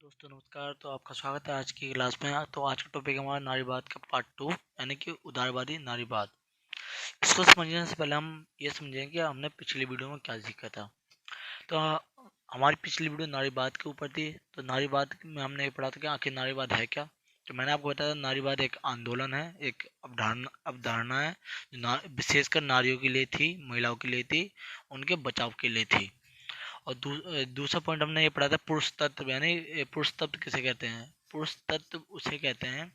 दोस्तों नमस्कार। तो आपका स्वागत है आज की क्लास में। तो आज का टॉपिक हमारा नारीवाद का पार्ट 2 यानी कि उदारवादी नारीवाद। इसको समझने से पहले हम ये समझें कि हमने पिछली वीडियो में क्या सीखा था। तो हमारी पिछली वीडियो नारीवाद के ऊपर थी। तो नारीवाद में हमने ये पढ़ा था कि आखिर नारीवाद है क्या। तो मैंने आपको बताया नारीवाद एक आंदोलन है, एक अवधारणा है जो विशेषकर नारियों के लिए थी, महिलाओं के लिए थी, उनके बचाव के लिए थी। और दूसरा पॉइंट हमने ये पढ़ा था पुरुष तत्व, यानी पुरुष तत्व किसे कहते हैं। पुरुष तत्व उसे कहते हैं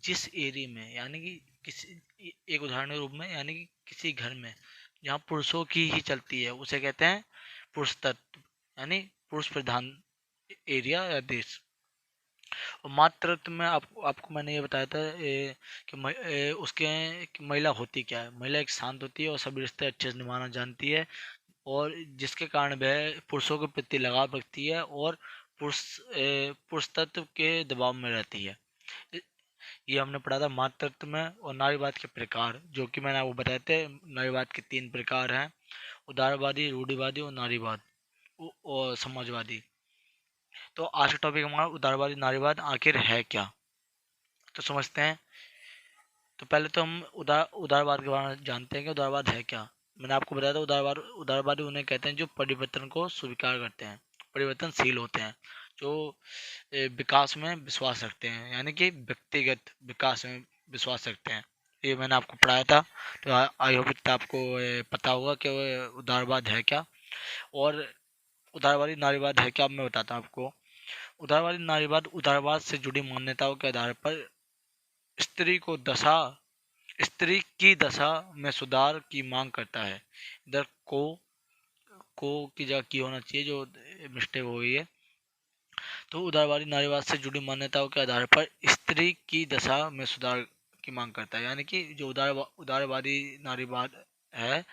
जिस एरिया में, यानी कि किसी एक उदाहरण के रूप में, यानी कि किसी घर में जहाँ पुरुषों की ही चलती है उसे कहते हैं पुरुष तत्व, यानी पुरुष प्रधान एरिया या देश। और मातृत्व में आपको मैंने ये बताया था कि कि महिला होती क्या है। महिला एक शांत होती है और सभी रिश्ते अच्छे से निभाना जानती है, और जिसके कारण वह पुरुषों के प्रति लगाव रखती है और पुरुष तत्व के दबाव में रहती है। ये हमने पढ़ा था मातृत्व में। और नारीवाद के प्रकार जो कि मैंने आपको बताए थे, नारीवाद के 3 प्रकार हैं: उदारवादी, रूढ़िवादी और नारीवाद और समाजवादी। तो आज का टॉपिक हमारा उदारवादी नारीवाद आखिर है क्या, तो समझते हैं। तो पहले तो हम उदारवाद के बारे में जानते हैं कि उदारवाद है क्या। मैंने आपको बताया था उदारवादी उन्हें कहते हैं जो परिवर्तन को स्वीकार करते हैं, परिवर्तनशील होते हैं, जो विकास में विश्वास रखते हैं, यानी कि व्यक्तिगत विकास में विश्वास रखते हैं। ये मैंने आपको पढ़ाया था। तो आई होप इतना आपको पता होगा कि उदारवाद है क्या। और उदारवादी नारीवाद है क्या, अब मैं बताता हूँ आपको। उदारवादी नारीवाद उदारवाद से जुड़ी मान्यताओं के आधार पर स्त्री स्त्री की दशा में सुधार की मांग करता है। इधर को की जगह की होना चाहिए, जो मिस्टेक हो गई है। तो उदारवादी नारीवाद से जुड़ी मान्यताओं के आधार पर स्त्री की दशा में सुधार की मांग करता है, यानी कि जो उदारवादी नारीवाद है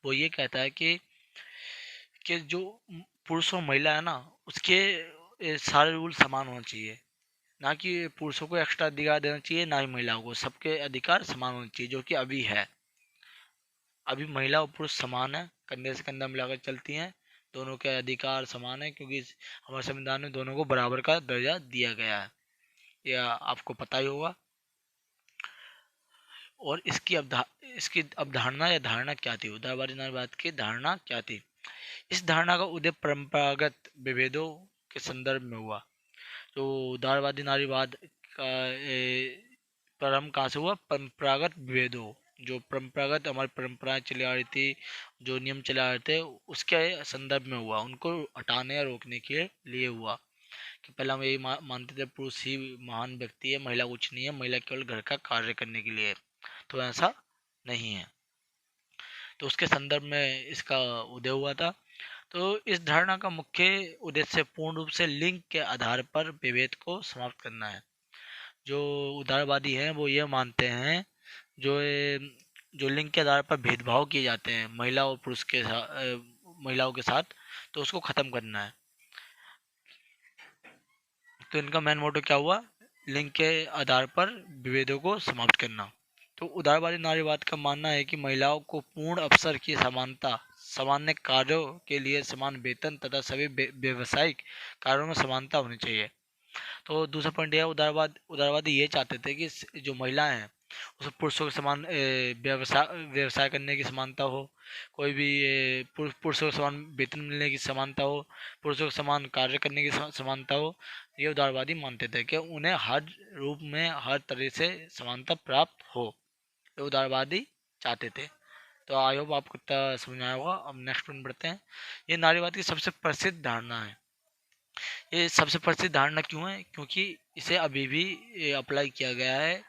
वो ये कहता है कि जो पुरुष और महिला है ना, उसके सारे रूल समान होना चाहिए। ना कि पुरुषों को एक्स्ट्रा अधिकार देना चाहिए, ना ही महिलाओं को। सबके अधिकार समान होने चाहिए, जो कि अभी है। अभी महिला और पुरुष समान है, कंधे से कंधा मिलाकर चलती हैं। दोनों के अधिकार समान है, क्योंकि हमारे संविधान में दोनों को बराबर का दर्जा दिया गया है। यह आपको पता ही होगा। और इसकी अवधारणा या धारणा क्या थी, उदारवादी नारीवाद की धारणा क्या थी। इस धारणा का उदय परंपरागत विभेदों के संदर्भ में हुआ। तो उदारवादी नारीवाद का प्रारंभ कहाँ से हुआ? परंपरागत विभेदों, जो परंपरागत हमारी परंपराएं चली आ रही थी, जो नियम चले आ रहे थे, उसके संदर्भ में हुआ। उनको हटाने या रोकने के लिए हुआ। कि पहले हम यही मानते थे पुरुष ही महान व्यक्ति है, महिला कुछ नहीं है, महिला केवल घर का कार्य करने के लिए है। तो ऐसा नहीं है। तो उसके संदर्भ में इसका उदय हुआ था। तो इस धारणा का मुख्य उद्देश्य पूर्ण रूप से लिंग के आधार पर विभेद को समाप्त करना है। जो उदारवादी हैं वो ये मानते हैं जो जो लिंग के आधार पर भेदभाव किए जाते हैं महिला और पुरुष के साथ, महिलाओं के साथ, तो उसको खत्म करना है। तो इनका मेन मोटो क्या हुआ? लिंग के आधार पर विभेदों को समाप्त करना। तो उदारवादी नारीवाद का मानना है कि महिलाओं को पूर्ण अवसर की समानता, सामान्य कार्यों के लिए समान वेतन तथा सभी व्यवसायिक कार्यों में समानता होनी चाहिए। तो दूसरा पॉइंट यह, उदारवादी ये चाहते थे कि जो महिलाएं हैं उसे पुरुषों के समान व्यवसाय व्यवसाय करने की समानता हो, कोई भी पुरुषों के समान वेतन मिलने की समानता हो, पुरुषों के समान कार्य करने की समानता हो। ये उदारवादी मानते थे कि उन्हें हर रूप में हर तरह से समानता प्राप्त हो। ये उदारवादी चाहते थे। तो आई होप आपको इतना समझ आया होगा। अब नेक्स्ट पॉइंट बढ़ते हैं। ये नारीवाद की सबसे प्रसिद्ध धारणा है। ये सबसे प्रसिद्ध धारणा क्यों है? क्योंकि इसे अभी भी अप्लाई किया गया है।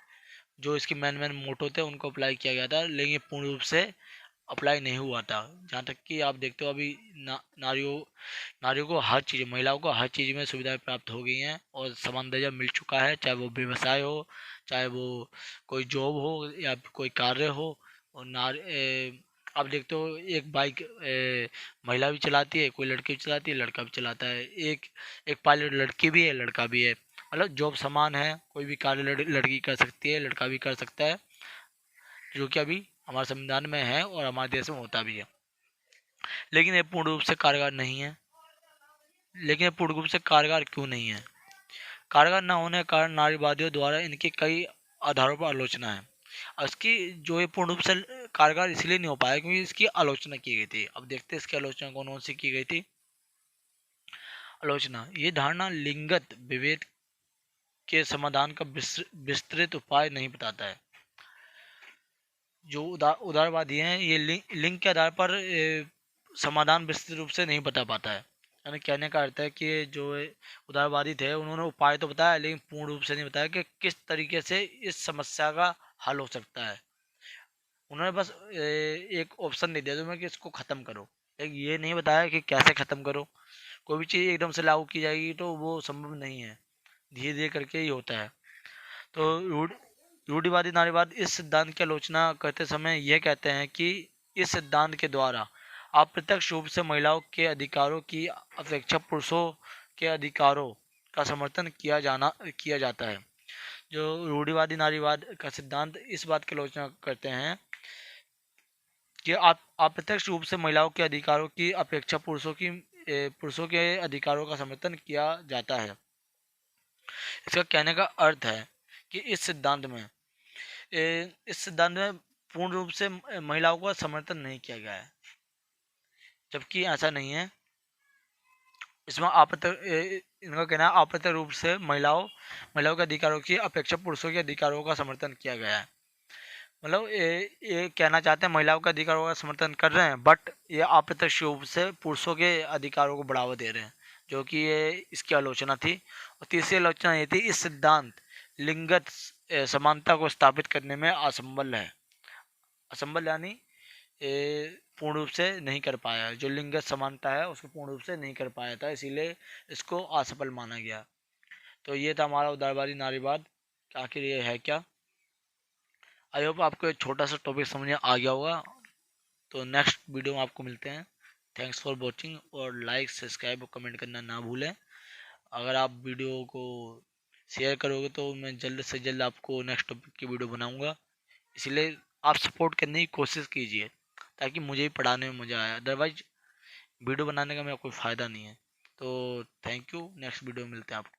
जो इसके मेन मोटो थे उनको अप्लाई किया गया था, लेकिन ये पूर्ण रूप से अप्लाई नहीं हुआ था। जहाँ तक कि आप देखते हो अभी नारियों को हर चीज़, महिलाओं को हर चीज़ में सुविधाएं प्राप्त हो गई हैं और समान दर्जा मिल चुका है, चाहे वो व्यवसाय हो, चाहे वो कोई जॉब हो या कोई कार्य हो। और आप देखते हो एक बाइक महिला भी चलाती है, कोई लड़की भी चलाती है, लड़का भी चलाता है। एक एक पायलट लड़की भी है, लड़का भी है। मतलब जॉब समान है, कोई भी कार्य लड़की कर सकती है, लड़का भी कर सकता है, जो कि अभी हमारे संविधान में है और हमारे देश में होता भी है। लेकिन ये पूर्ण रूप से कारगर नहीं है। लेकिन पूर्ण रूप से कारगर क्यों नहीं है? कारगर न होने के कारण नारीवादियों द्वारा इनकी कई आधारों पर आलोचना है। और इसकी जो ये पूर्ण रूप से कारगर इसलिए नहीं हो पाया क्योंकि इसकी आलोचना की गई थी। अब देखते हैं इसकी आलोचना कौन कौन सी की गई थी। आलोचना, ये धारणा लिंगत विभेद के समाधान का विस्तृत उपाय नहीं बताता है। जो उदारवादी हैं ये लिंग के आधार पर समाधान विस्तृत रूप से नहीं बता पाता है। यानी कहने का अर्थ है कि जो उदारवादी थे उन्होंने उपाय तो बताया लेकिन पूर्ण रूप से नहीं बताया कि किस तरीके से इस समस्या का हल हो सकता है। उन्होंने बस एक ऑप्शन दे दिया तुम्हें कि इसको ख़त्म करो, लेकिन ये नहीं बताया कि कैसे ख़त्म करो। कोई भी चीज़ एकदम से लागू की जाएगी तो वो संभव नहीं है, धीरे धीरे करके ही होता है। तो रूढ़िवादी नारीवाद इस सिद्धांत की आलोचना करते समय यह कहते हैं कि इस सिद्धांत के द्वारा अप्रत्यक्ष रूप से महिलाओं के अधिकारों की अपेक्षा पुरुषों के अधिकारों का समर्थन किया जाता है। जो रूढ़िवादी नारीवाद का सिद्धांत इस बात की आलोचना करते हैं कि अप्रत्यक्ष रूप से महिलाओं के अधिकारों की अपेक्षा पुरुषों के अधिकारों का समर्थन किया जाता है। इसका कहने का अर्थ है कि इस सिद्धांत में पूर्ण रूप से महिलाओं का समर्थन नहीं किया गया है, जबकि ऐसा नहीं है। इसमें इनका कहना है अप्रत्यक्ष रूप से महिलाओं के अधिकारों की अपेक्षा पुरुषों के अधिकारों का समर्थन किया गया है। मतलब ये कहना चाहते हैं महिलाओं के अधिकारों का समर्थन कर रहे हैं, बट ये अप्रत्यक्ष रूप से पुरुषों के अधिकारों को बढ़ावा दे रहे हैं, जो कि ये इसकी आलोचना थी। और तीसरी आलोचना ये थी, इस सिद्धांत लिंगत समानता को स्थापित करने में असंबल यानी पूर्ण रूप से नहीं कर पाया। जो लिंगत समानता है उसको पूर्ण रूप से नहीं कर पाया था, इसीलिए इसको असफल माना गया। तो ये था हमारा उदारवादी नारीवाद। आखिर ये है क्या? आई होप आपको एक छोटा सा टॉपिक समझ में आ गया होगा। तो नेक्स्ट वीडियो में आपको मिलते हैं। थैंक्स फॉर वॉचिंग, और लाइक सब्सक्राइब और कमेंट करना ना भूलें। अगर आप वीडियो को शेयर करोगे तो मैं जल्द से जल्द आपको नेक्स्ट टॉपिक की वीडियो बनाऊंगा। इसलिए आप सपोर्ट करने की कोशिश कीजिए ताकि मुझे भी पढ़ाने में मज़ा आए, अदरवाइज वीडियो बनाने का मेरा कोई फ़ायदा नहीं है। तो थैंक यू, नेक्स्ट वीडियो में मिलते हैं आपको।